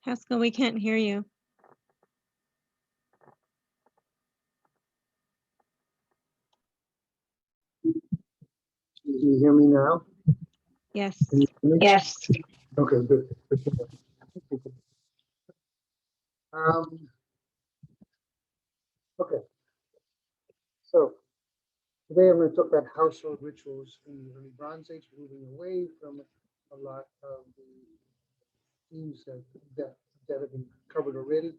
Haskell, we can't hear you. Can you hear me now? Yes. Can you hear me? Yes. Okay, good. Um, okay, so today I'm going to talk about household rituals in the early Bronze Age, moving away from a lot of the themes that have been covered already,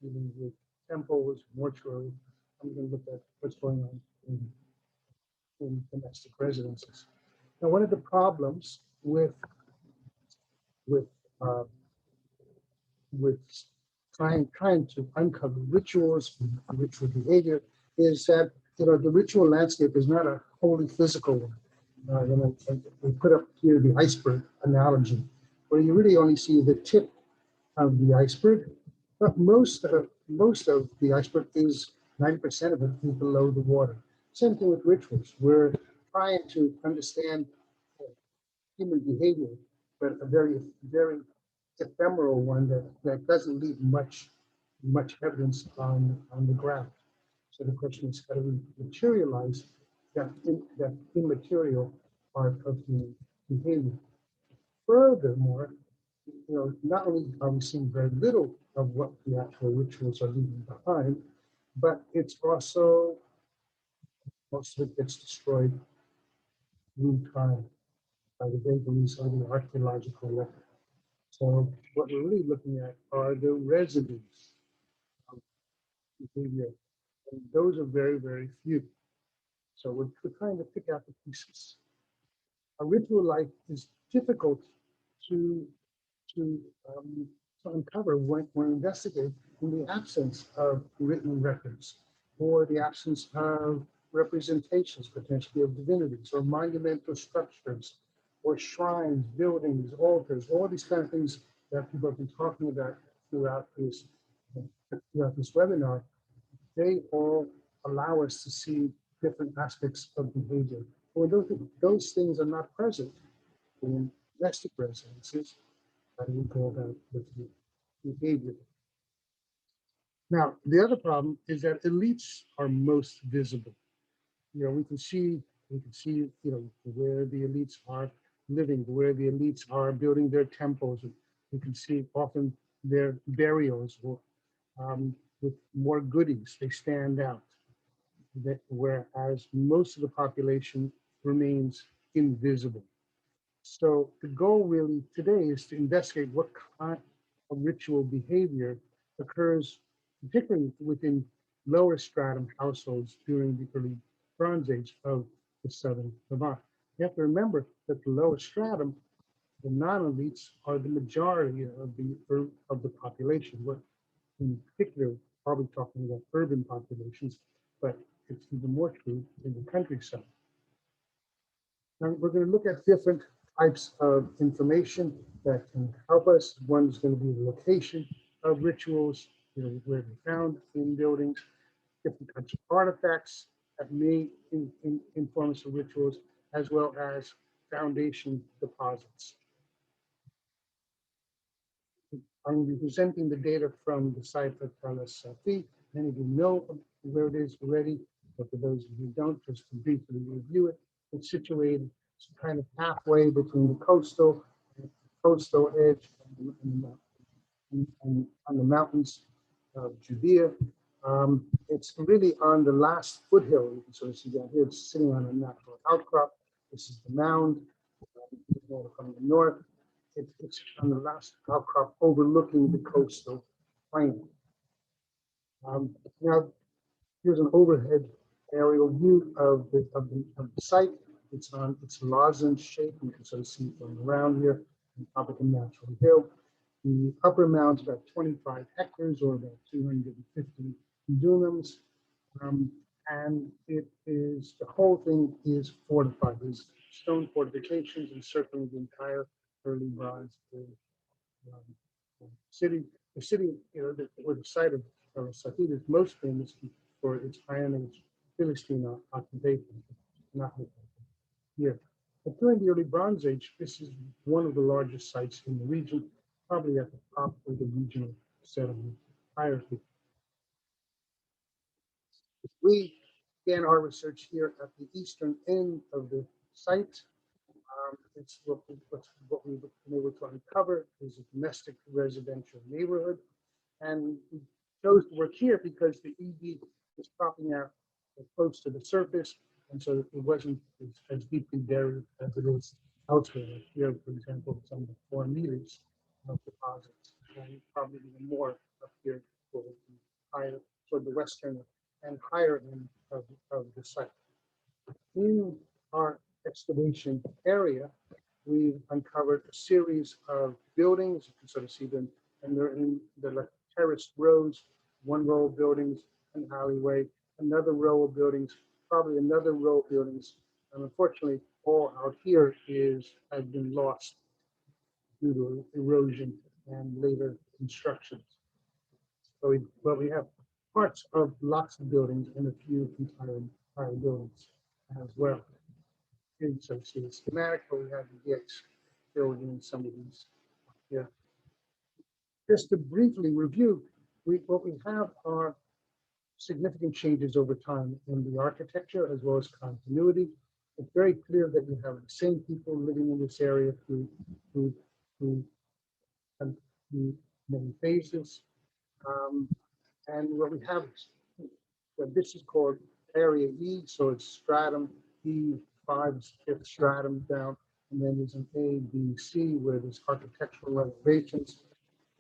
dealing with temples, mortuary. I'm going to look at what's going on in domestic residences. Now, one of the problems with uh, with trying to uncover rituals, ritual behavior, is that the ritual landscape is not a wholly physical one. We put up here the iceberg analogy, where you really only see the tip of the iceberg, but most of the iceberg is 90% of it is below the water. Same thing with rituals. We're trying to understand human behavior, but a very ephemeral one that doesn't leave much evidence on the ground. So the question is, how do we materialize that immaterial part of human behavior? Furthermore, not only are we seeing very little of what the actual rituals are leaving behind, but it's also most of it gets destroyed through time by the vagaries of the archaeological record. So what we're really looking at are the residues of behavior, and those are very few. So we're trying to pick out the pieces. A ritual life is difficult to to, um, to uncover when investigated in the absence of written records or the absence of representations, potentially of divinities or monumental structures or shrines, buildings, altars, all these kind of things that people have been talking about throughout this webinar. They all allow us to see different aspects of behavior. When those things are not present in domestic residences, how do we go about looking at behavior? Now, the other problem is that elites are most visible. We can see, where the elites are living, where the elites are building their temples. We can see often their burials with more goodies. They stand out. Whereas most of the population remains invisible. So the goal really today is to investigate what kind of ritual behavior occurs, particularly within lower stratum households during the early Bronze Age of the southern Levant. You have to remember that the lower stratum, the non-elites, are the majority of the population. We're in particular probably talking about urban populations, but it's even more true in the countryside. Now we're going to look at different types of information that can help us. One is going to be the location of rituals, where they're found in buildings, different types of artifacts that may inform us of rituals, as well as foundation deposits. I'm going to be presenting the data from the site of Safi. Many of you know where it is already, but for those of you who don't, just to briefly review it, it's situated kind of halfway between the coastal edge and on the mountains of Judea. It's really on the last foothill. You can sort of see down here, it's sitting on a natural outcrop. This is the mound from the north. It's on the last outcrop overlooking the coastal plain. Now, here's an overhead aerial view of the site. It's lozenge shape. You can sort of see from around here on top of the natural hill. The upper mound's about 25 hectares or about 250 dunams. And the whole thing is fortified. There's stone fortifications encircling the entire early Bronze city. The city, where the site of Safi is most famous for its Iron Age Philistine occupation, not here. But during the early Bronze Age, this is one of the largest sites in the region. probably at the top of the regional settlement hierarchy. We began our research here at the eastern end of the site. It's what we've been able to uncover is a domestic residential neighborhood. And we chose to work here because the ED was cropping out close to the surface. And so it wasn't as deeply buried as it is elsewhere. Like here, for example, some of the 4 meters of deposits, and probably even more up here for the higher, toward the western and higher end of the site. In our excavation area, we've uncovered a series of buildings. You can sort of see them, and they're in the like terraced rows, one row of buildings, an alleyway, another row of buildings, probably another row of buildings. And unfortunately, all out here has been lost due to erosion and later constructions. So we have parts of lots of buildings and a few entire buildings as well. And so see the schematic, but we have the X filled in some of these here. Just to briefly review, what we have are significant changes over time in the architecture as well as continuity. It's very clear that you have the same people living in this area through many phases. And what we have, this is called Area E, so it's stratum E5 is fifth stratum down, and then there's an A, B, C where there's architectural renovations.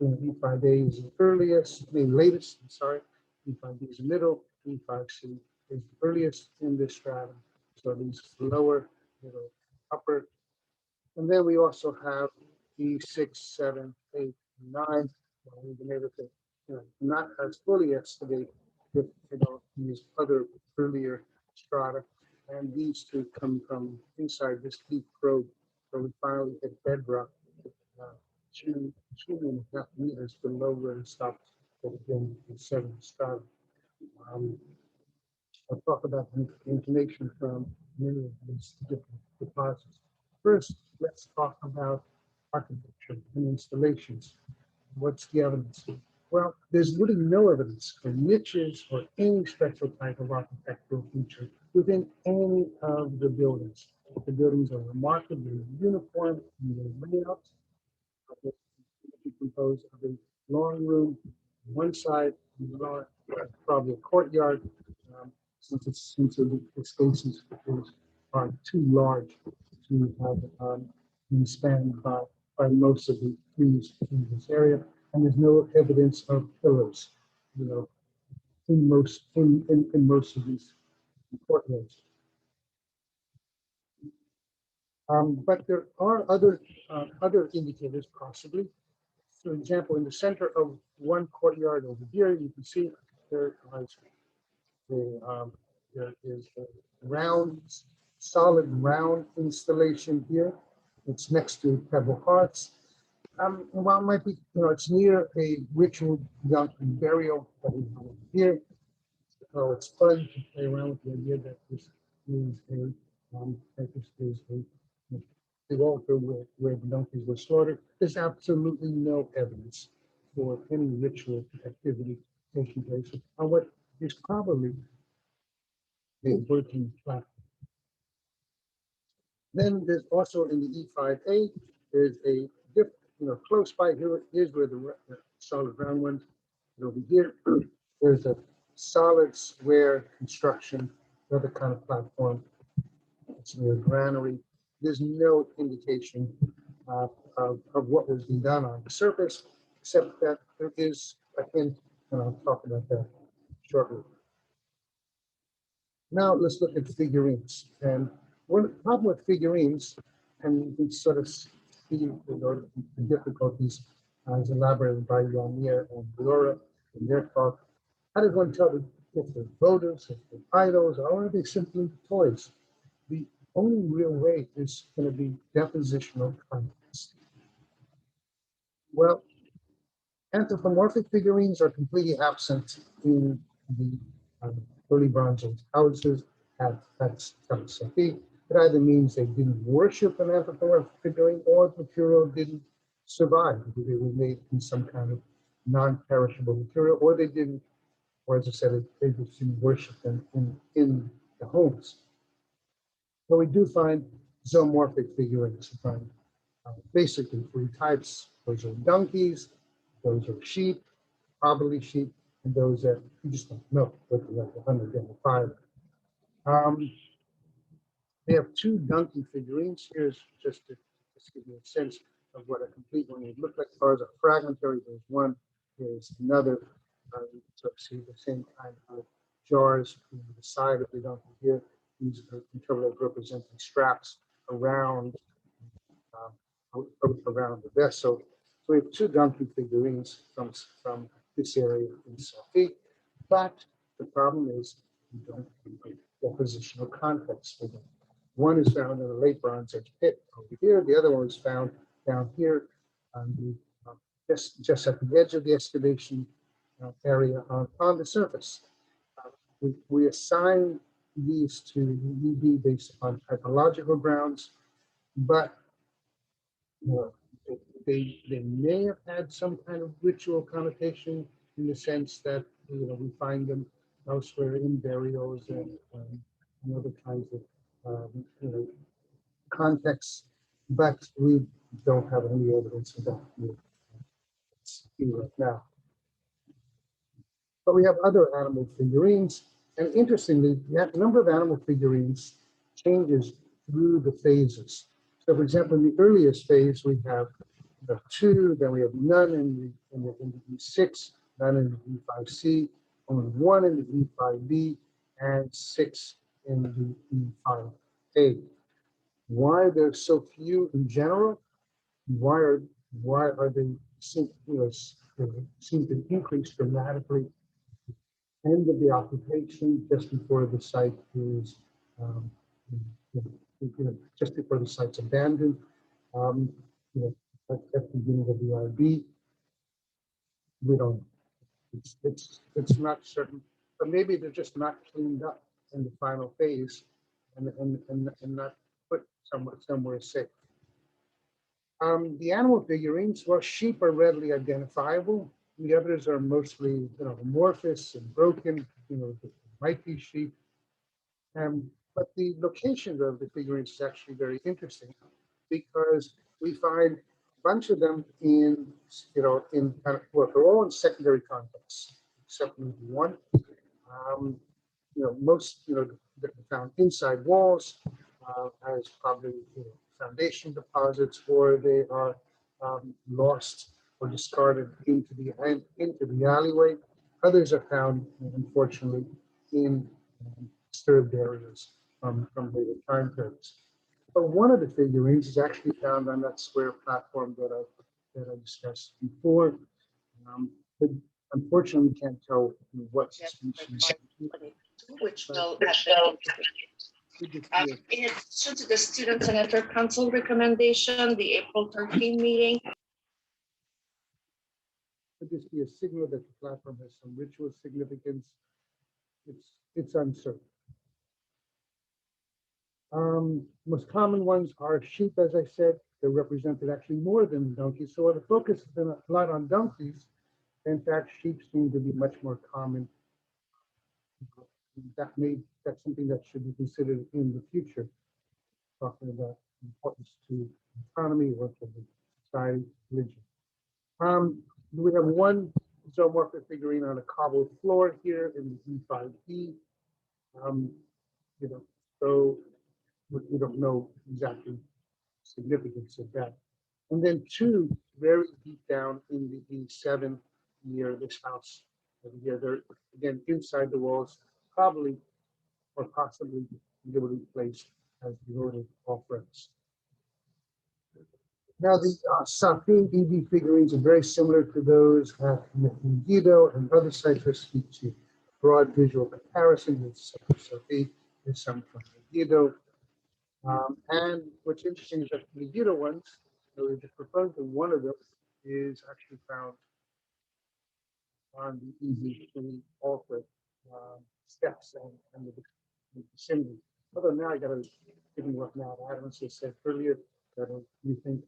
E5A is the earliest, the latest, I'm sorry. E5B is the middle, E5C is the earliest in this stratum. So these lower, middle, upper. And then we also have E6, 7, 8, 9. We've been able to not as fully excavate with these other earlier strata. And these two come from inside this deep probe where we finally hit bedrock. 2.5 meters below where it stopped in 7 strata. I'll talk about the information from many of these different deposits. First, let's talk about architecture and installations. What's the evidence? Well, there's really no evidence for niches or any special type of architectural feature within any of the buildings. The buildings are remarkably uniform in their layout. Composed of a long room on one side, probably a courtyard, since the spaces are too large to have been spanned by most of the trees in this area, and there's no evidence of pillars, in most of these courtyards. But there are other indicators possibly. For example, in the center of one courtyard over here, you can see there is a solid round installation here. It's next to Pebble Hearts. While it might be, it's near a ritual Yankee burial that we have here. So it's fun to play around with the idea that this is a the altar where the donkeys were slaughtered. There's absolutely no evidence for any ritual activity taking place on what is probably a working platform. Then there's also in the E5A, there's a close by here is where the solid ground went. And over here, there's a solid square construction, another kind of platform. It's near granary. There's no indication of what was being done on the surface, except that there is a hint, and I'll talk about that shortly. Now let's look at figurines. And one problem with figurines, and you can sort of see the difficulties as elaborated by Yamir and Laura in their talk. How does one tell if they're votives, if they're idols, or are they simply toys? The only real way is going to be depositional context. Well, anthropomorphic figurines are completely absent in the early Bronze Age houses that's Safi. It either means they didn't worship an anthropomorphic figurine or the material didn't survive. They were made in some kind of non-perishable material, or they didn't, or as I said, they just didn't worship them in the homes. But we do find zoomorphic figurines. We find basically three types. Those are donkeys, those are sheep, probably sheep, and those that you just don't know what they're like 105. Um, we have two donkey figurines. Here's just to just give you a sense of what a complete one would look like. As far as a fragmentary, there's one, there's another. So see the same kind of jars on the side of the donkey here. These are interpreted representing straps around around the vessel. So we have two donkey figurines from this area in Safi, but the problem is we don't have a depositional context for them. One is found in the late Bronze Age pit over here. The other one is found down here on the just at the edge of the excavation area on the surface. We assign these to UB based upon typological grounds, but you know, they may have had some kind of ritual connotation in the sense that we find them elsewhere in burials and other kinds of contexts, but we don't have any evidence of that right now. But we have other animal figurines, and interestingly, the number of animal figurines changes through the phases. So, for example, in the earliest phase, we have two, then we have none in the E6, none in the E5C, only one in the E5B, and six in the E5A. Why there's so few in general? Why are they seem to increase dramatically? End of the occupation, just before the site is um, just before the site's abandoned. Um, at the beginning of the RB, we don't. It's not certain, but maybe they're just not cleaned up in the final phase, and not put somewhere safe. The animal figurines, well, sheep are readily identifiable. The others are mostly, amorphous and broken. Might be sheep. But the location of the figurines is actually very interesting because we find a bunch of them in, well, they're all in secondary contexts, except maybe one. Most, they're found inside walls as probably foundation deposits, or they are lost or discarded into the alleyway. Others are found, unfortunately, in disturbed areas from later time periods. But one of the figurines is actually found on that square platform that I discussed before. But unfortunately, we can't tell what species. Which But will we just in addition to the Student Senator Council recommendation, the April 13 meeting. could this be a signal that the platform has some ritual significance? It's uncertain. Most common ones are sheep, as I said. They're represented actually more than donkeys. So the focus has been a lot on donkeys. In fact, sheep seem to be much more common. That's something that should be considered in the future, talking about importance to economy, work of the society, religion. We have one zoomorphic figurine on a cobbled floor here in the E5B. So we don't know exactly significance of that. And then two very deep down in the E7 near this house over here. They're again inside the walls, probably or possibly they were placed as devoted offerings. Now the Safi EV figurines are very similar to those in Megiddo and other sites that speak to broad visual comparison with Safi. There's some from Megiddo. And what's interesting is that the Megiddo ones, so just referring to one of them, is actually found on the EV altar steps and the vicinity. Other than that, I got to give you what now. I said earlier that we think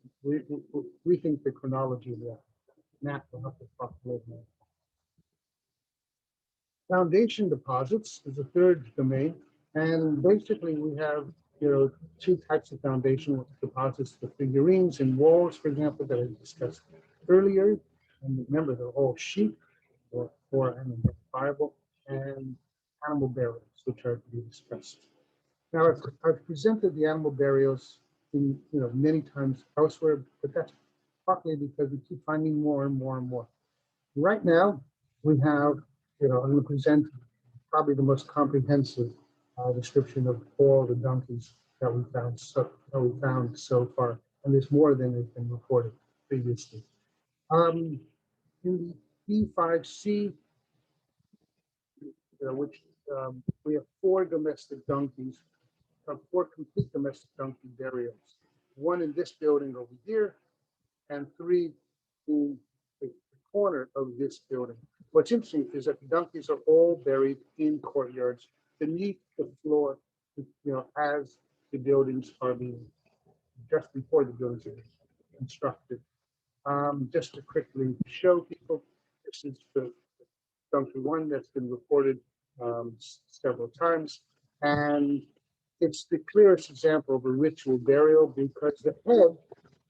we think the chronology of that. Matt will have to talk a little more. Foundation deposits is the third domain, and basically we have two types of foundation deposits: the figurines and walls, for example, that I discussed earlier. And remember, they're all sheep or unidentifiable, and animal burials, which are to be discussed. Now, I've presented the animal burials in many times elsewhere, but that's partly because we keep finding more and more and more. Right now, we have, I'm going to present probably the most comprehensive description of all the donkeys that we found so far, and there's more than has been reported previously. In the B5C, which we have four domestic donkeys, four complete domestic donkey burials. One in this building over here, and three in the corner of this building. What's interesting is that the donkeys are all buried in courtyards beneath the floor, as the buildings are being, just before the buildings are being constructed. Just to quickly show people, this is the donkey one that's been reported several times, and it's the clearest example of a ritual burial because the head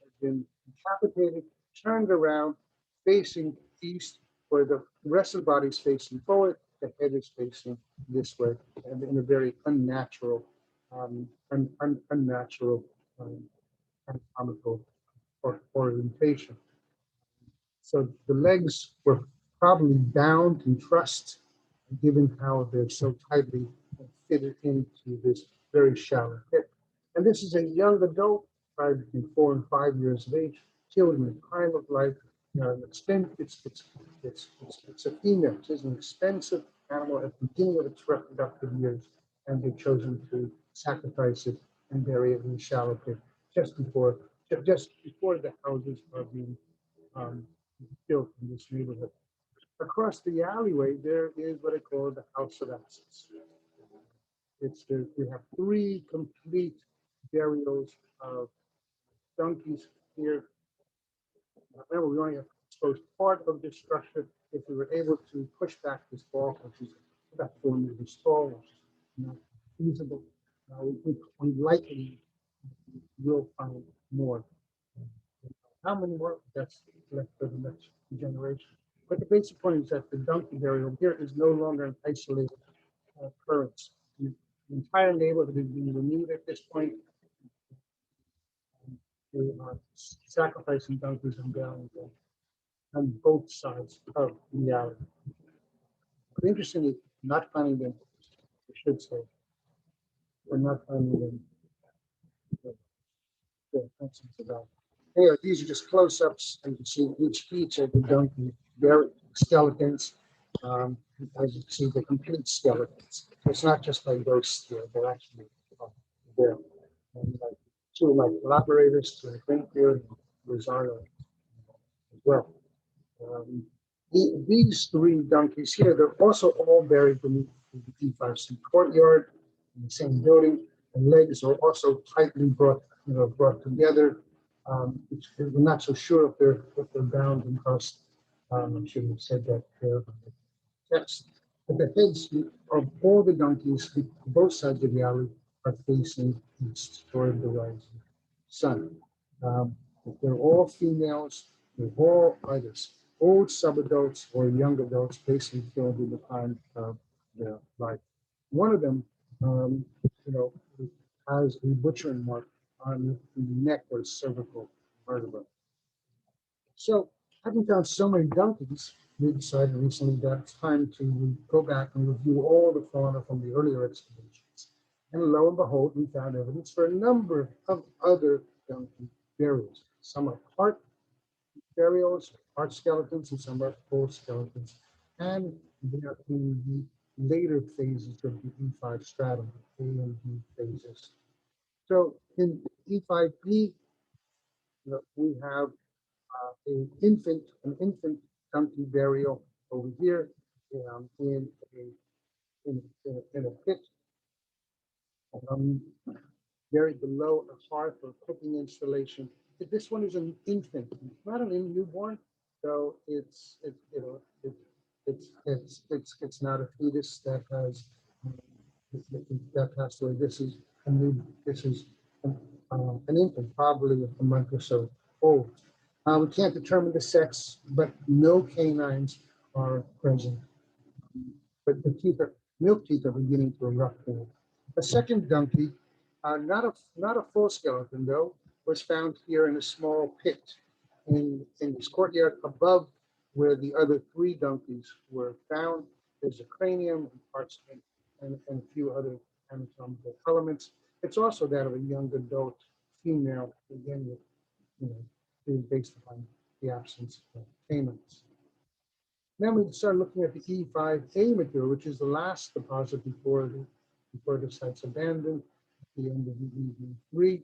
has been decapitated, turned around, facing east, where the rest of the body is facing forward, the head is facing this way, and in a very unnatural, anatomical orientation. So the legs were probably bound and trussed, given how they're so tightly fitted into this very shallow pit. And this is a young adult, probably between 4 and 5 years of age, killed in the prime of life. It's a female. It's an expensive animal at the beginning of its reproductive years, and they've chosen to sacrifice it and bury it in a shallow pit just before the houses are being built in this neighborhood. Across the alleyway, there is what I call the House of Asses. We have 3 complete burials of donkeys here. Remember, we only have exposed part of this structure. If we were able to push back this wall, which is about 4 meters tall, which is not feasible, we likely will find more. How many more? That's left for the next generation. But the basic point is that the donkey burial here is no longer an isolated occurrence. The entire neighborhood is being renewed at this point. We are sacrificing donkeys and burying them on both sides of the alley. But interestingly, not finding them, I should say, we're not finding them. Anyway, these are just close-ups, and you can see each of the donkey buried skeletons. As you can see, the complete skeletons. It's not just like ghosts here; they're actually there. And like 2 of my collaborators, to Greenfield and Rosario as well. These 3 donkeys here, they're also all buried beneath the E5C courtyard in the same building. And legs are also tightly brought together. We're not so sure if they're bound and trussed. I should have said that there on the text. But the heads of all the donkeys, both sides of the alley, are facing east toward the rising sun. They're all females. They're all either old subadults or young adults, basically killed in the time of their life. One of them, has a butchering mark on the neck or cervical vertebra. So, having found so many donkeys, we decided recently that it's time to go back and review all the fauna from the earlier excavations. And lo and behold, we found evidence for a number of other donkey burials. Some are part burials, part skeletons, and some are full skeletons. And they are in the later phases of the E5 stratum, A and B phases. So in E5B, we have an infant donkey burial over here in a pit. buried below a hearth or cooking installation. This one is an infant, not an newborn, so it's not a fetus that has that passed away. This is an infant, probably a month or so old. We can't determine the sex, but no canines are present. But the milk teeth are beginning to erupt. A second donkey, not a full skeleton though, was found here in a small pit in this courtyard above where the other three donkeys were found. There's a cranium and parts and a few other anatomical elements. It's also that of a young adult female, again, with, being based upon the absence of canines. Then we start looking at the E5A material, which is the last deposit before the site's abandoned at the end of the EV3.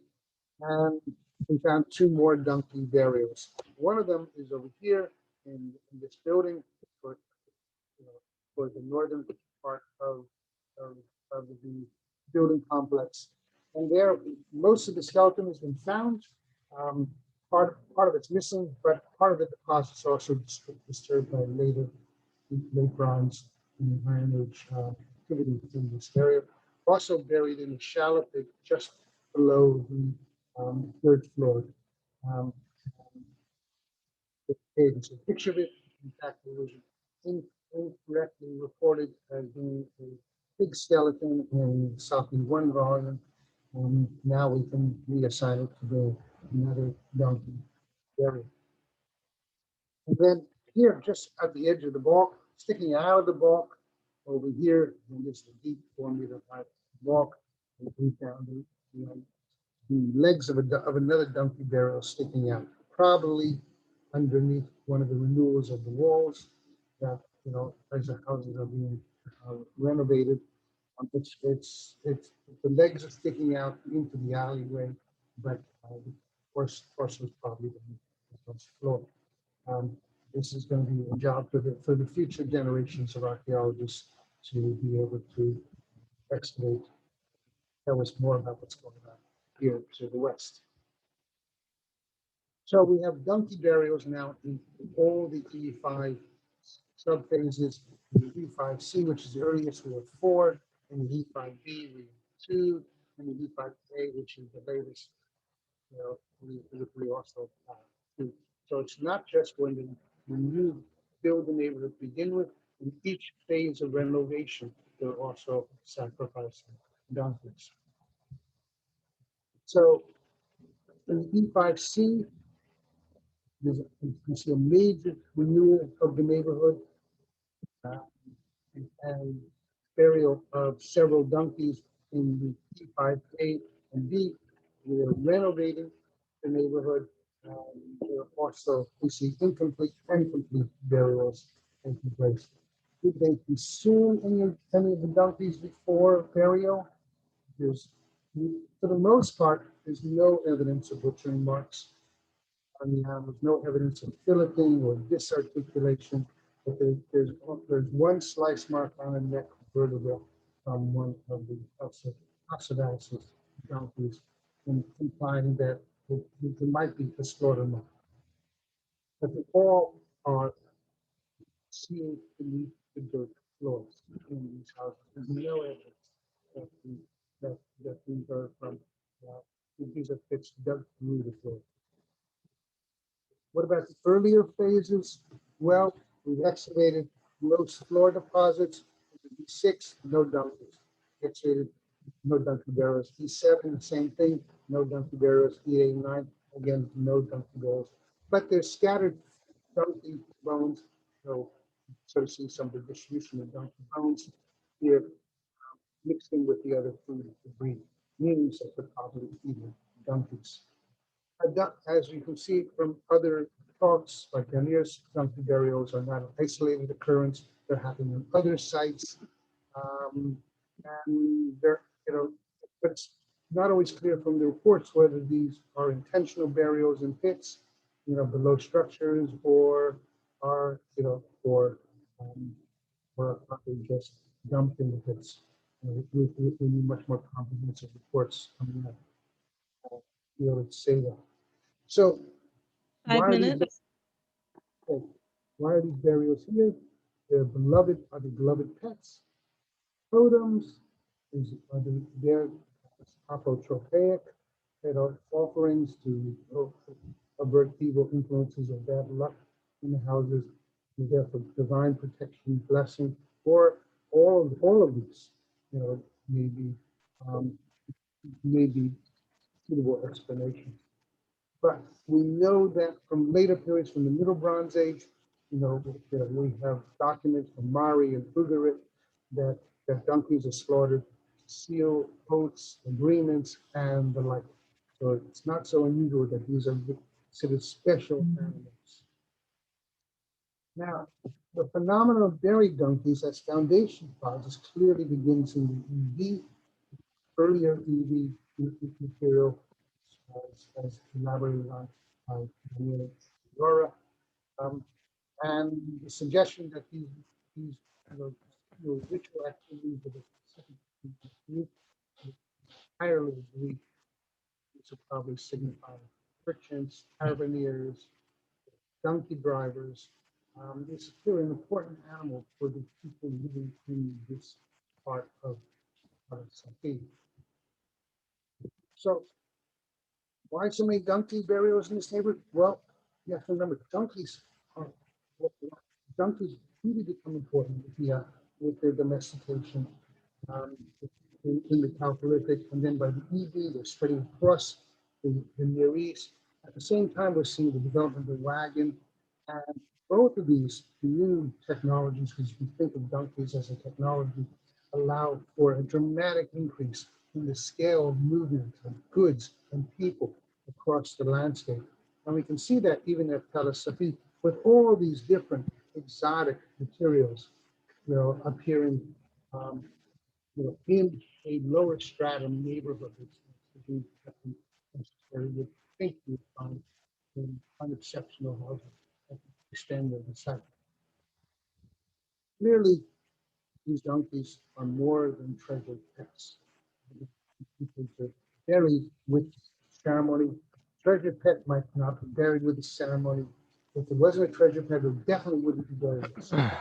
And we found two more donkey burials. One of them is over here in this building for, for the northern part of, of the building complex. And there, most of the skeleton has been found. Um, part of it's missing, but part of the deposit is also disturbed by late bronze and Iron Age activity in this area. Also buried in a shallow pit just below the third floor. Um, There's a picture of it. In fact, it was incorrectly reported as being a big skeleton in Safi 1 volume. Now we can reassign it to the another donkey area. And then here, just at the edge of the balk, sticking out of the balk, over here, and this is a deep 4-meter high balk, and we found the legs of another donkey burial sticking out, probably underneath one of the renewals of the walls that, as the houses are being renovated. It's the legs are sticking out into the alleyway, but the torso is probably the first floor. This is going to be a job for the future generations of archaeologists to be able to excavate, tell us more about what's going on here to the west. So we have donkey burials now in all the E5 subphases. In the E5C, which is the earliest, we have 4. In the E5B, we have 2. And the E5A, which is the latest, we also have 2. So it's not just when you build the neighborhood to begin with. In each phase of renovation, they're also sacrificing donkeys. So in E5C, you can see a major renewal of the neighborhood and burial of several donkeys in the E5A and B. We are renovating the neighborhood. There are also, we see incomplete and complete burials taking place. Did they consume any of the donkeys before burial? For the most part, there's no evidence of butchering marks on the animals, no evidence of filleting or disarticulation, but there's one slice mark on the neck vertebra from one of the oxidasis donkeys, implying that it might be a slaughter mark. But they all are seen beneath the dirt floors in these houses. There's no evidence that these are from these are pits dug through the floor. What about the earlier phases? Well, we've excavated most floor deposits. E6, no donkeys. Excavated, no donkey burials. E7, same thing, no donkey burials. E89, again, no donkey burials. But there's scattered donkey bones, so sort of see some of the distribution of donkey bones here mixed in with the other food debris, means that the probably eating donkeys. As you can see from other talks by pioneers, donkey burials are not an isolated occurrence. They're happening on other sites. And they're, but it's not always clear from the reports whether these are intentional burials in pits, below structures, or are, or are they just dumped in the pits. We need much more comprehensive reports coming out. be able to say that. So Five why are these minutes. why are these burials here? They're beloved, are they beloved pets? Totems, are they there apotropaic, that are offerings to avert evil influences or bad luck in the houses, and therefore divine protection, blessing, or all of these, you know, um, may be suitable explanation. But we know that from later periods, from the Middle Bronze Age, you know, that we have documents from Mari and Ugarit that, that donkeys are slaughtered to seal oaths, agreements, and the like. So it's not so unusual that these are considered special animals. Now, the phenomenon of buried donkeys as foundation causes clearly begins in the EV, earlier EV material, as elaborated on by Daniel Laura, um, and the suggestion that these ritual activities of a specific group entirely Greek, which would probably signify merchants, carbineers, donkey drivers. This is still an important animal for the people living in this part of Safi. So why so many donkey burials in this neighborhood? Well, you have to remember donkeys are donkeys really become important with their domestication um, in the Chalcolithic, and then by the EV, they're spreading across the Near East. At the same time, we're seeing the development of the wagon, and both of these new technologies, because we think of donkeys as a technology, allow for a dramatic increase in the scale of movement of goods and people across the landscape. And we can see that even at Tell Safi with all these different exotic materials, you know, appearing, um, you know, in a lower stratum neighborhood. It's necessary. You think you find in unexceptional housing at the extent of the site. Clearly, these donkeys are more than treasured pets. They're buried with ceremony. Treasure pet might not be buried with the ceremony. If it wasn't a treasure pet, it definitely wouldn't be buried with the ceremony.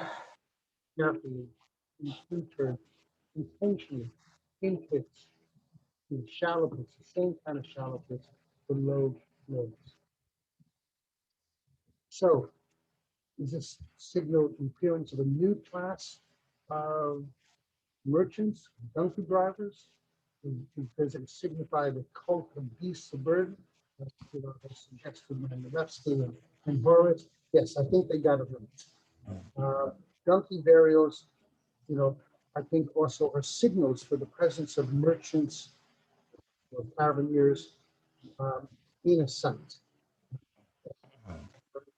Carefully, interred, intentionally, in pits, in shallow pits, the same kind of shallow pits below floors. So, does this signal the appearance of a new class of merchants, donkey drivers? Does it signify the cult of beasts of burden? You know, as suggested by Nevsky and Horowitz. Yes, I think they got it right. Donkey burials, you know, I think also are signals for the presence of merchants or carbineers um, in a site.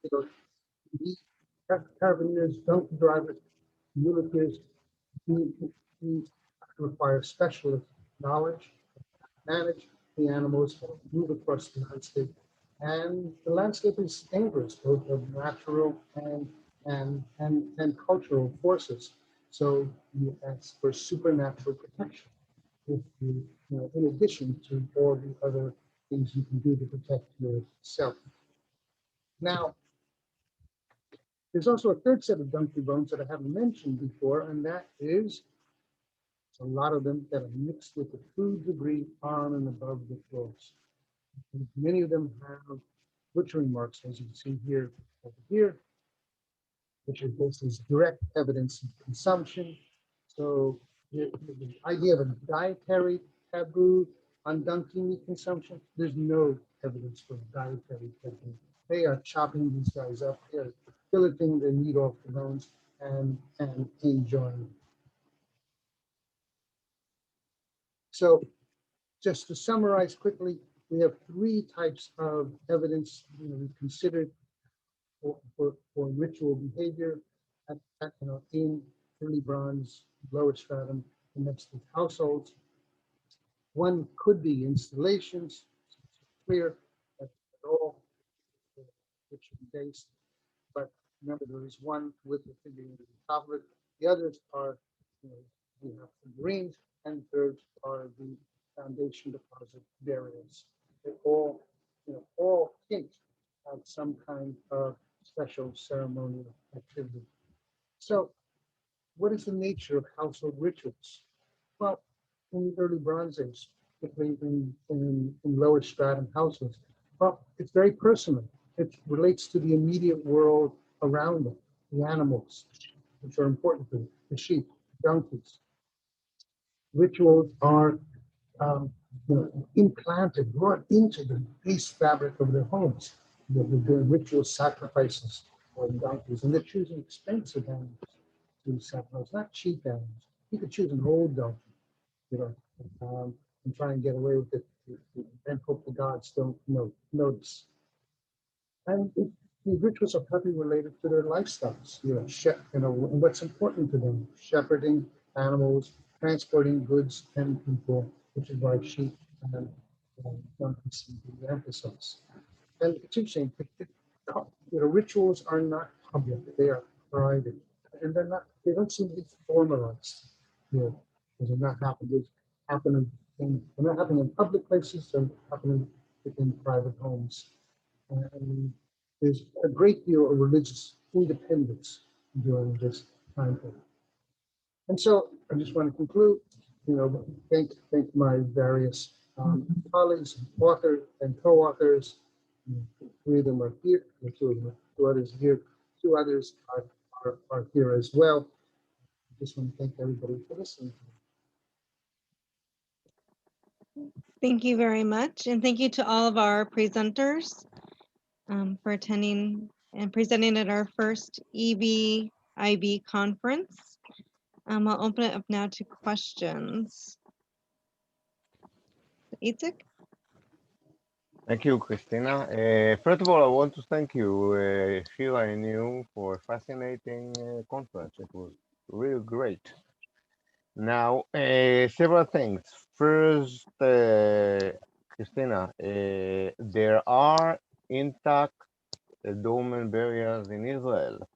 You know, these carbineers, donkey drivers, muleteers, who require specialist knowledge, manage the animals, move across the landscape. And the landscape is dangerous, both of natural and cultural forces. So you ask for supernatural protection. If you know, in addition to all the other things you can do to protect yourself. Now, there's also a third set of donkey bones that I haven't mentioned before, and that is a lot of them that are mixed with the food debris on and above the floors. And many of them have butchering marks, as you can see here over here, which is basically direct evidence of consumption. So the idea of a dietary taboo on donkey meat consumption, there's no evidence for dietary taboo. They are chopping these guys up, they're filleting the meat off the bones and enjoying. So just to summarize quickly, we have three types of evidence we considered for ritual behavior in early bronze, lower stratum, domestic households. One could be installations, it's clear that they're all ritual based, but remember there is one with the figure in the top of it. The others are, you know, we have figurines, and third are the foundation deposit burials. they all hint at some kind of special ceremonial activity. So, what is the nature of household rituals? Well, in the early Bronze Age, particularly in lower stratum households, well, it's very personal. It relates to the immediate world around them, the animals, which are important to them, the sheep, donkeys. Rituals are implanted, brought into the base fabric of their homes. The ritual sacrifices for donkeys, and they're choosing expensive animals to sacrifice, not cheap animals. You could choose an old donkey, you know, and try and get away with it, and hope the gods don't notice. And the rituals are probably related to their lifestyles, and what's important to them: shepherding animals, transporting goods and people, which is why sheep and donkeys seem to be emphasized. And it's interesting, rituals are not public; they are private, and they don't seem to be formalized. Because they're not they're not happening in public places; they're happening within private homes. And there's a great deal of religious independence during this time period. And so I just want to conclude, thank my various colleagues, authors and co-authors. Three of them are here, and two others here. Two others are here as well. I just want to thank everybody for listening. Thank you very much. And thank you to all of our presenters for attending and presenting at our first EBIB conference. I'll open it up now to questions. Itzek? Thank you, Christina. First of all, I want to thank you, Shira and you, for a fascinating conference. It was really great. Now, several things. First, Christina, there are intact dolmen burials in Israel.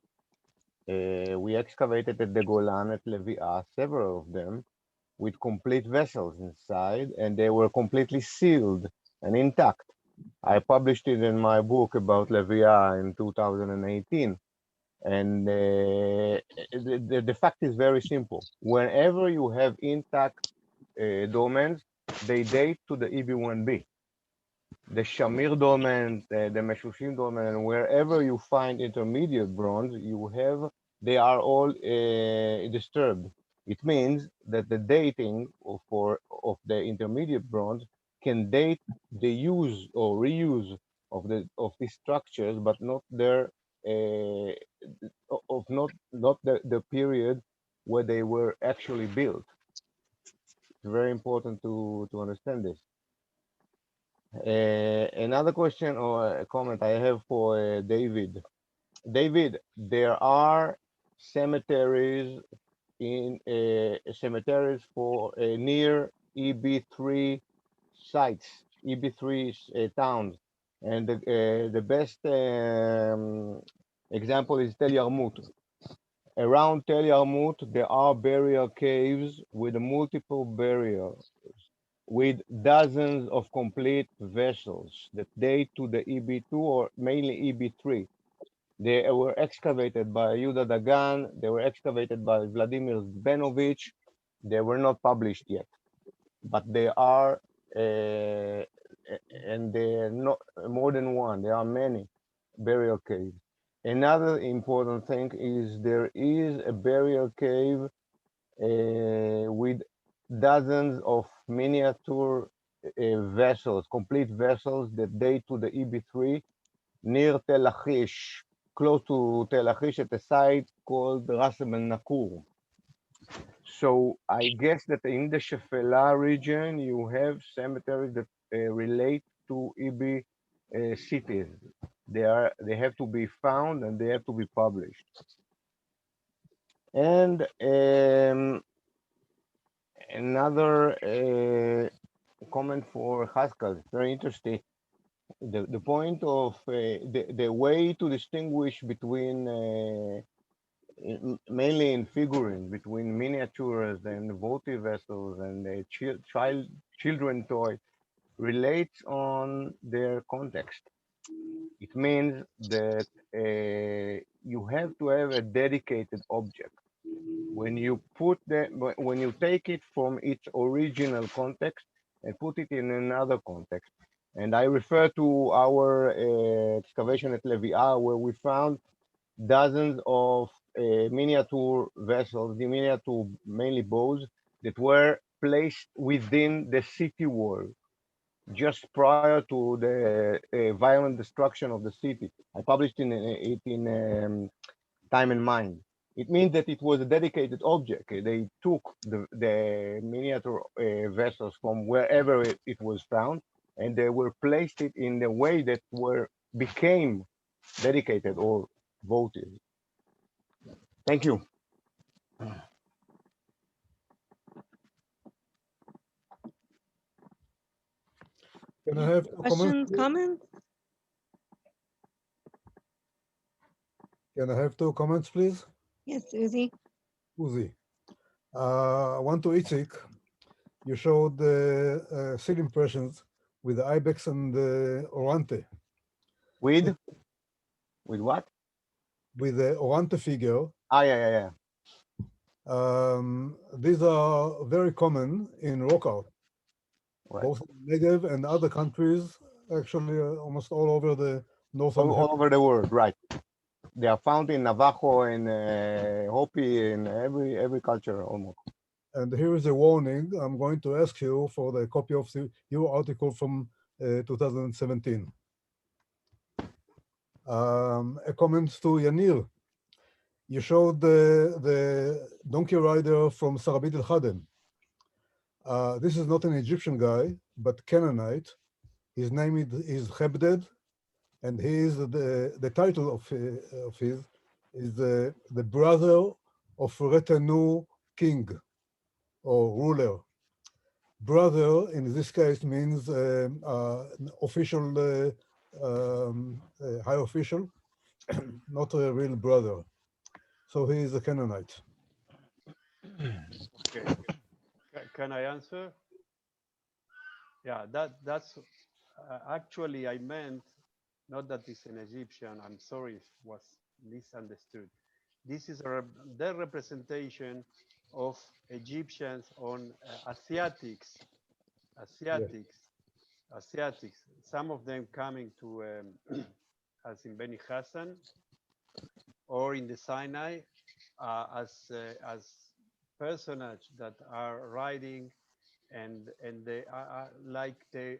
We excavated at the Golan at Leviah, several of them, with complete vessels inside, and they were completely sealed and intact. I published it in my book about Leviah in 2018. And the fact is very simple. Whenever you have intact dolmens, they date to the EB1B. The Shamir dolmen, the Meshushim dolmen, and wherever you find intermediate bronze, they are all disturbed. It means that the dating of the intermediate bronze can date the use or reuse of these structures, but not their not the period where they were actually built. It's very important to understand this. Another question or a comment I have for David. David, there are cemeteries for near EB3 sites, EB3 towns, and the best example is Tel Yarmut. Around Tel Yarmut, there are burial caves with multiple burials, with dozens of complete vessels that date to the EB2 or mainly EB3. They were excavated by Yuda Dagan, they were excavated by Vladimir Zbenovich. They were not published yet, but they are, and they're not more than one, there are many burial caves. Another important thing is there is a burial cave with dozens of miniature vessels, complete vessels that date to the EB3 near Tel Achish, close to Tel Achish at a site called Ras El Nakur. So I guess that in the Shefela region, you have cemeteries that relate to EB cities. They have to be found and they have to be published. And another comment for Haskell, very interesting. The point of the way to distinguish between mainly in figuring between miniatures and votive vessels and children toy relates on their context. It means that you have to have a dedicated object. When you when you take it from its original context and put it in another context, and I refer to our excavation at Leviah, where we found dozens of miniature vessels, the miniature mainly bows, that were placed within the city wall just prior to the violent destruction of the city. I published it in Time and Mind. It means that it was a dedicated object. They took the miniature vessels from wherever it was found, and they were placed it in the way that became dedicated or voted. Thank you. Can I have two Questions, comments? comments? Can I have 2 comments, please? Yes, Uzi. Uzi. One to Itzik. You showed the seal impressions with the ibex and the orante. With what? With the orante figure. Yeah. These are very common in rock art, Right. both in Negev and other countries, actually almost all over the northern All over the world, right? They are found in Navajo and Hopi in every culture almost. And here is a warning. I'm going to ask you for the copy of your article from 2017. A comment to Yanir. You showed the donkey rider from Sarabit el-Khaden. This is not an Egyptian guy, but Canaanite. His name is Hebded, and he is the title of his is the brother of Retanu king or ruler. Brother in this case means official, high official, not a real brother. So he is a Canaanite. Okay. Can I answer? Yeah, that's actually I meant not that it's an Egyptian. I'm sorry if it was misunderstood. This is the representation of Egyptians on Asiatics, Yes. Asiatics. Some of them coming to, as in Beni Hassan, or in the Sinai, as personage that are riding, and they are like they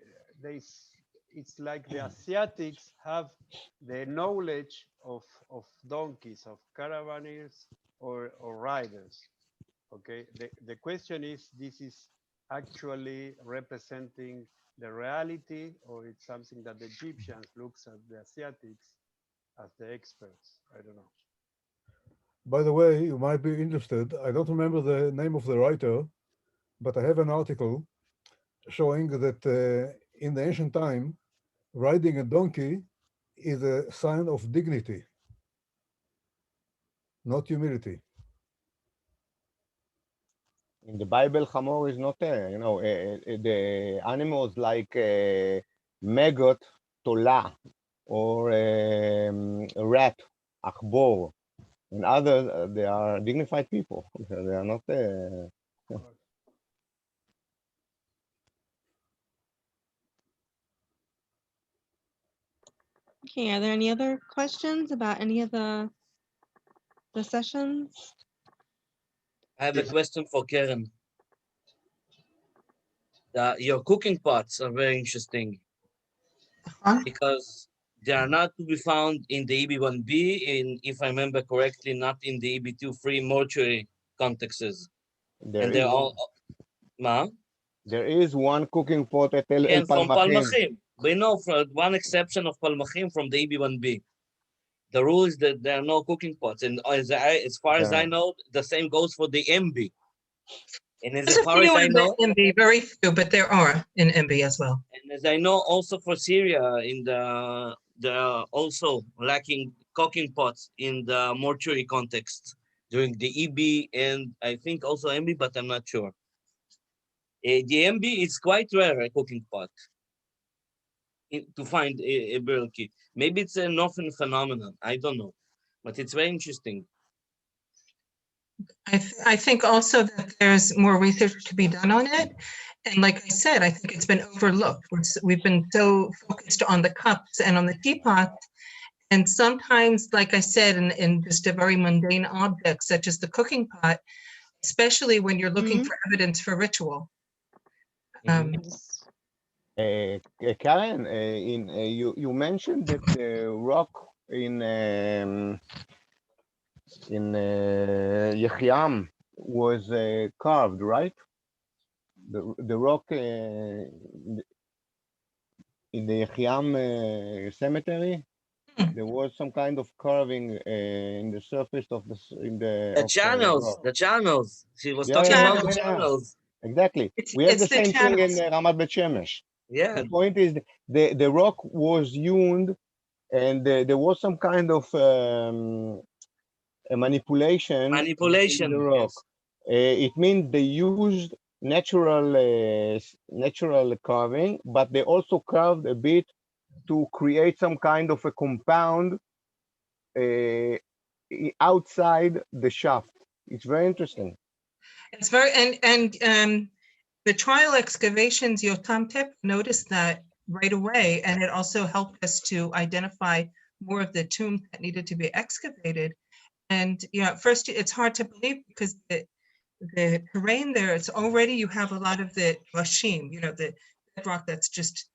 it's like the Asiatics have the knowledge of donkeys, of caravaneers or riders. Okay, the question is, this is actually representing the reality, or it's something that the Egyptians looks at the Asiatics as the experts? I don't know. By the way, you might be interested. I don't remember the name of the writer, but I have an article showing that in the ancient time, riding a donkey is a sign of dignity, not humility. In the Bible, Hamor is not there. The animals like maggot, tola, or a rat, achbor, and others, they are dignified people. They are not. Okay, are there any other questions about any of the sessions? I have a question for Karen. Your cooking pots are very interesting because they are not to be found in the EB1B, and if I remember correctly, not in the EB23 mortuary contexts. There And is they're one. all, ma? There is one cooking pot at El And from Palmachim. Palmachim. We know for one exception of Palmachim from the EB1B. The rule is that there are no cooking pots. And as far as I know, the same goes for the MB. And as There's a far as few I in know, the MB, very few, but there are in MB as well. and as I know, also for Syria, in the also lacking cooking pots in the mortuary context during the EB and I think also MB, but I'm not sure. The MB is quite rare, a cooking pot. to find a burial key. Maybe it's a northern phenomenon. I don't know, but it's very interesting. I think also that there's more research to be done on it. And like I said, I think it's been overlooked. We've been so focused on the cups and on the teapots. And sometimes, like I said, in just a very mundane object, such as the cooking pot, especially when you're looking Mhm. for evidence for ritual. Mhm. Yes. Karen, you mentioned that the rock in Yechiam was carved, right? The rock in the Yechiam cemetery, there was some kind of carving in the surface of the rock. The channels. She was Yeah, talking yeah, about yeah, the yeah, yeah. channels. Exactly. We have It's the the same thing in channels. Ramat Bet Shemesh. Yeah, The point is the rock was hewn, and there was some kind of a manipulation in the rock. Yes. It means they used natural carving, but they also carved a bit to create some kind of a compound uh, outside the shaft. It's very interesting. It's very and the trial excavations, Yotam Tip noticed that right away, and it also helped us to identify more of the tombs that needed to be excavated. And at first it's hard to believe because the terrain there, it's already you have a lot of the rashim, the bedrock that's just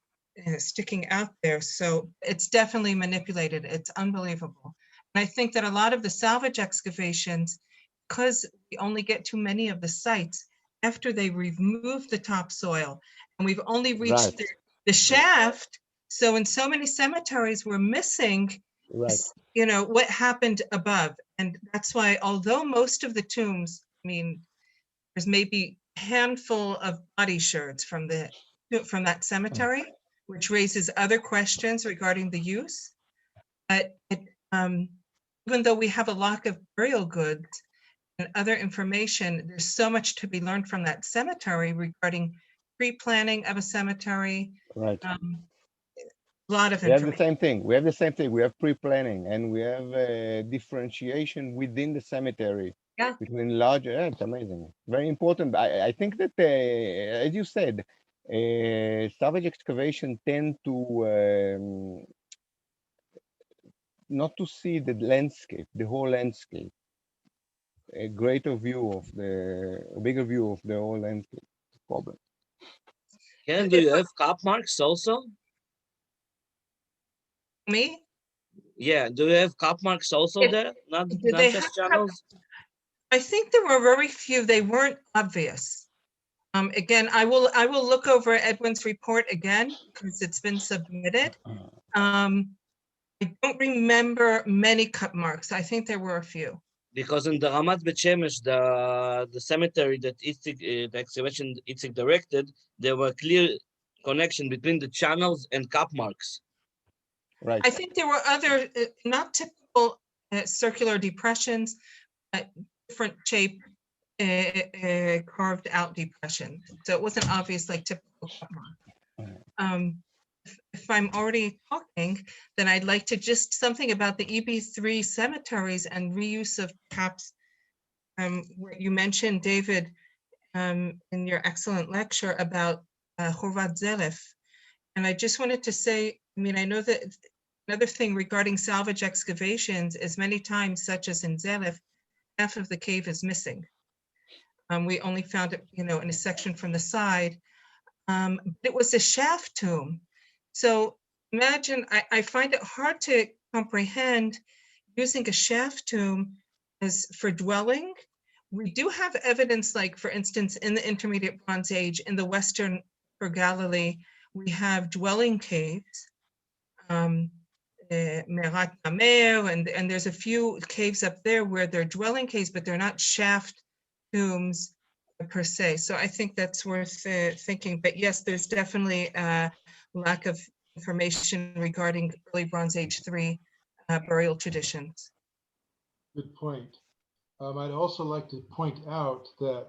sticking out there. So it's definitely manipulated. It's unbelievable. And I think that a lot of the salvage excavations, because we only get too many of the sites after they remove the topsoil, and we've only reached Right. the shaft. So in so many cemeteries, we're missing, Right. what happened above. And that's why, although most of the tombs, I mean, there's maybe a handful of body sherds from that cemetery, which raises other questions regarding the use. But even though we have a lot of burial goods and other information, there's so much to be learned from that cemetery regarding pre-planning of a cemetery. Right. A lot of We have the information. same thing. We have the same thing. We have pre-planning, and we have differentiation within the cemetery Yeah. between large. Yeah, it's amazing. Very important. I think that, as you said, salvage excavation tend to not to see the landscape, the whole landscape, a greater view of a bigger view of the whole landscape. Problem. Ken, do you have cup marks also? Me? Yeah, do you have cup marks also there? Did Not they have? just channels? I think there were very few. They weren't obvious. Again, I will look over Edwin's report again because it's been submitted. I don't remember many cut marks. I think there were a few. Because in the Ramat Bet Shemesh, the cemetery that Itzik, the excavation Itzik directed, there were clear connection between the channels and cup marks. Right. I think there were other not typical circular depressions, but different shape carved out depression. So it wasn't obvious like typical cut mark. If I'm already talking, then I'd like to just something about the EB3 cemeteries and reuse of perhaps what you mentioned, David, in your excellent lecture about Horvat Zelef. And I just wanted to say, I mean, I know that another thing regarding salvage excavations is many times, such as in Zelef, half of the cave is missing. We only found it, in a section from the side. But it was a shaft tomb. So imagine, I find it hard to comprehend using a shaft tomb as for dwelling. We do have evidence, like for instance, in the Intermediate Bronze Age, in the Western for Galilee, we have dwelling caves, Merat Namer, and there's a few caves up there where they're dwelling caves, but they're not shaft tombs per se. So I think that's worth thinking. But yes, there's definitely a lack of information regarding early Bronze Age 3 burial traditions. Good point. I'd also like to point out that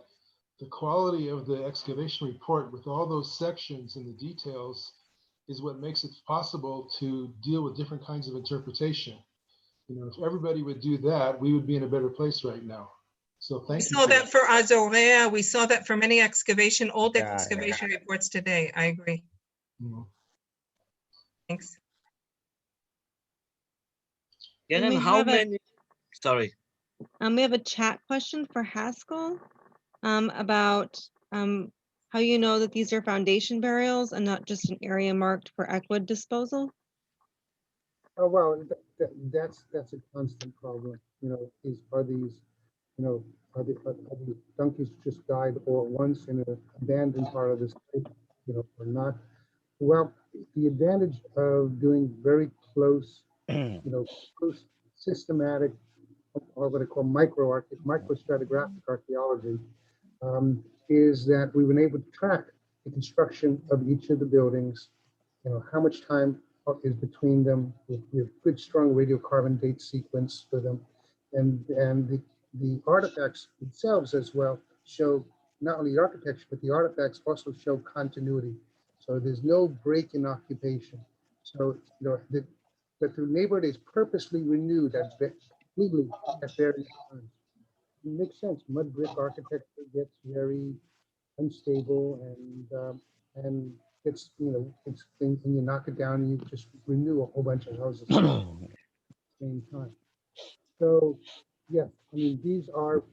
the quality of the excavation report with all those sections and the details is what makes it possible to deal with different kinds of interpretation. You know, if everybody would do that, we would be in a better place right now. So We thank you. saw that for Azorea. We saw that for many excavation, old Yeah, yeah. excavation reports today. I agree. Mhm. Thanks. Karen, we how have a- many? Sorry. We have a chat question for Haskell about how you know that these are foundation burials and not just an area marked for equid disposal. Oh, well, that's a constant problem, you know, are these, you know, are these donkeys just died all at once in an abandoned part of the state, you know, or not? Well, the advantage of doing very close, you know, close systematic, or what I call microstratigraphic archaeology, is that we've been able to track the construction of each of the buildings, you know, how much time is between them. We have good, strong radiocarbon date sequence for them. And the artifacts themselves as well show not only the architecture, but the artifacts also show continuity. So there's no break in occupation. So, you know, that the neighborhood is purposely renewed completely at various times. It makes sense. Mud brick architecture gets very unstable and it's, you know, it's and you knock it down and you just renew a whole bunch of houses at the same time. So yeah, I mean, these are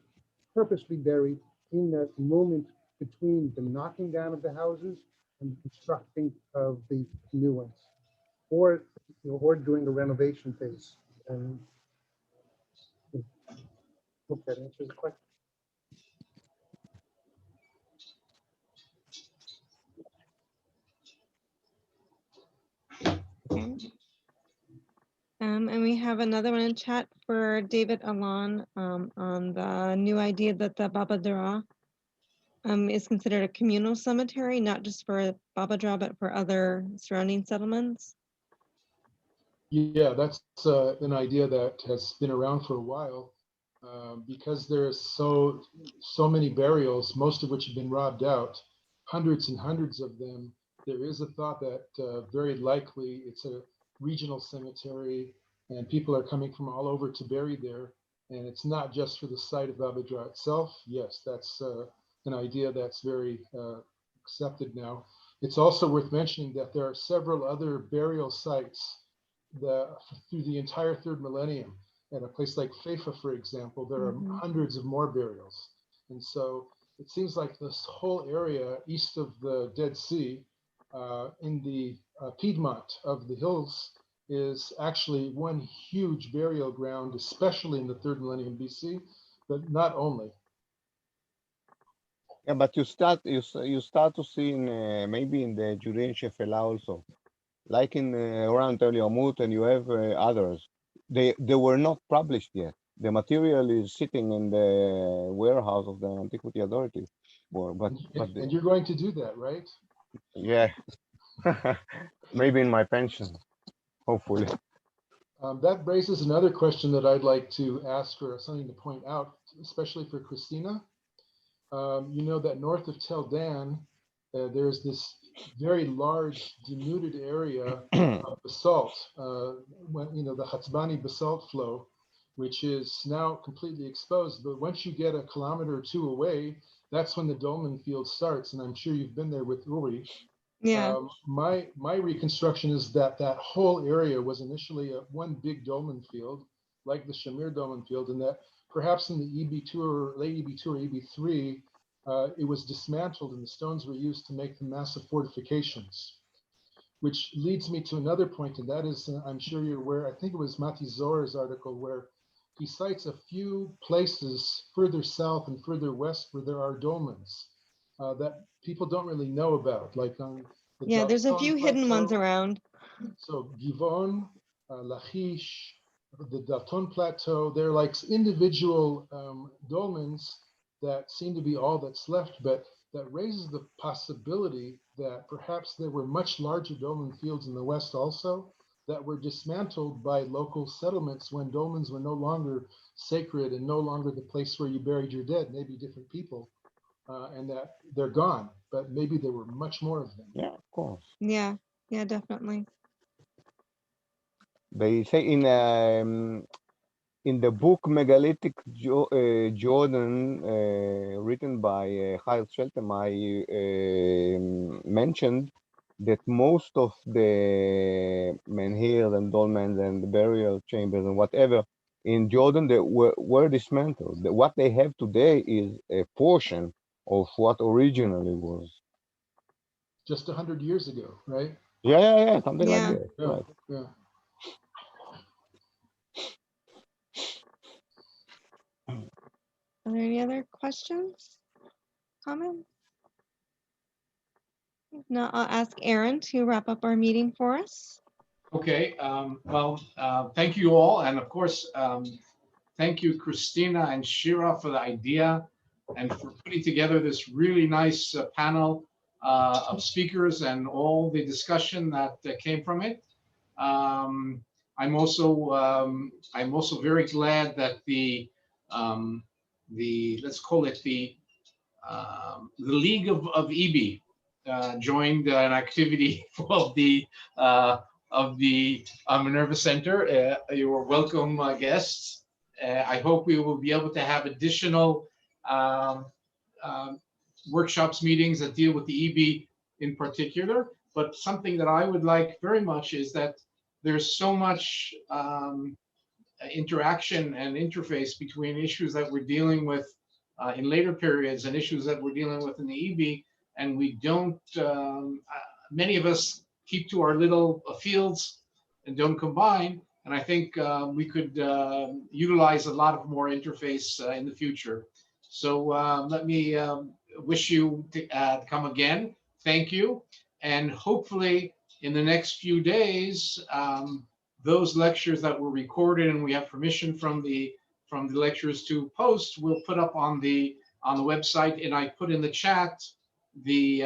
purposely buried in that moment between the knocking down of the houses and the constructing of the new ones, or, you know, or during the renovation phase. And hope that answers the question. Okay. And we have another one in chat for David Alon on the new idea that the Baba Dara is considered a communal cemetery, not just for Baba Dara, but for other surrounding settlements. Yeah, that's an idea that has been around for a while, because there's so many burials, most of which have been robbed out, hundreds and hundreds of them. There is a thought that very likely it's a regional cemetery and people are coming from all over to bury there. And it's not just for the site of Babadra itself. Yes, that's an idea that's very accepted now. It's also worth mentioning that there are several other burial sites through the entire third millennium. At a place like Feifa, for example, there are hundreds of more burials. And so it seems like this whole area east of the Dead Sea, in the Piedmont of the hills, is actually one huge burial ground, especially in the third millennium BC, but not only. Yeah, but you start to see in maybe in the Judean Shephelah also, like in around Tel Yarmout, and you have others. They were not published yet. The material is sitting in the warehouse of the Antiquity Authority. And you're going to do that, right? Yeah, maybe in my pension, hopefully. That raises another question that I'd like to ask, or something to point out, especially for Christina. You know that north of Tel Dan, there's this very large denuded area of basalt, you know, the Hatzbani basalt flow, which is now completely exposed. But once you get a kilometer or two away, that's when the dolmen field starts. And I'm sure you've been there with Uri. Yeah. My reconstruction is that that whole area was initially one big dolmen field, like the Shamir dolmen field, and that perhaps in the EB2 or late EB2 or EB3, it was dismantled and the stones were used to make the massive fortifications. Which leads me to another point, and that is, I'm sure you're aware, I think it was Mati Zohr's article where he cites a few places further south and further west where there are dolmens that people don't really know about, like on the Yeah, there's a Dalton few hidden ones Plateau. around. So Givon, Lachish, the Dalton Plateau, they're like individual dolmens that seem to be all that's left, but that raises the possibility that perhaps there were much larger dolmen fields in the west also that were dismantled by local settlements when dolmens were no longer sacred and no longer the place where you buried your dead, maybe different people, and that they're gone, but maybe there were much more of them. Yeah, of course. Yeah. Yeah, definitely. They say in the book Megalithic Jordan, written by Chaim Shelton, I mentioned that most of the menhirs and dolmens and the burial chambers and whatever in Jordan they were dismantled. What they have today is a portion of what originally was. Just 100 years ago, right? Yeah, something like Yeah. that. Yeah, Right. yeah. Are there any other questions, comments? If not, I'll ask Aaron to wrap up our meeting for us. Okay, well, thank you all. And of course, thank you, Christina and Shira, for the idea and for putting together this really nice panel of speakers and all the discussion that came from it. I'm also very glad that the let's call it the League of EB joined an activity of the Minerva Center. You are welcome, guests. I hope we will be able to have additional um, um, workshops, meetings that deal with the EB in particular. But something that I would like very much is that there's so much interaction and interface between issues that we're dealing with in later periods and issues that we're dealing with in the EB, and we don't. Many of us keep to our little fields and don't combine. And I think we could utilize a lot of more interface in the future. So let me wish you to come again. Thank you, and hopefully in the next few days. Those lectures that were recorded and we have permission from the lecturers to post, we'll put up on the website, and I put in the chat the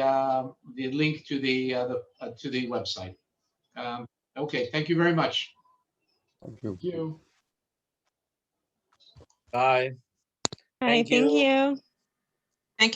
link to the website. Okay, thank you very much. Thank you. Thank you. Bye. All right, thank you.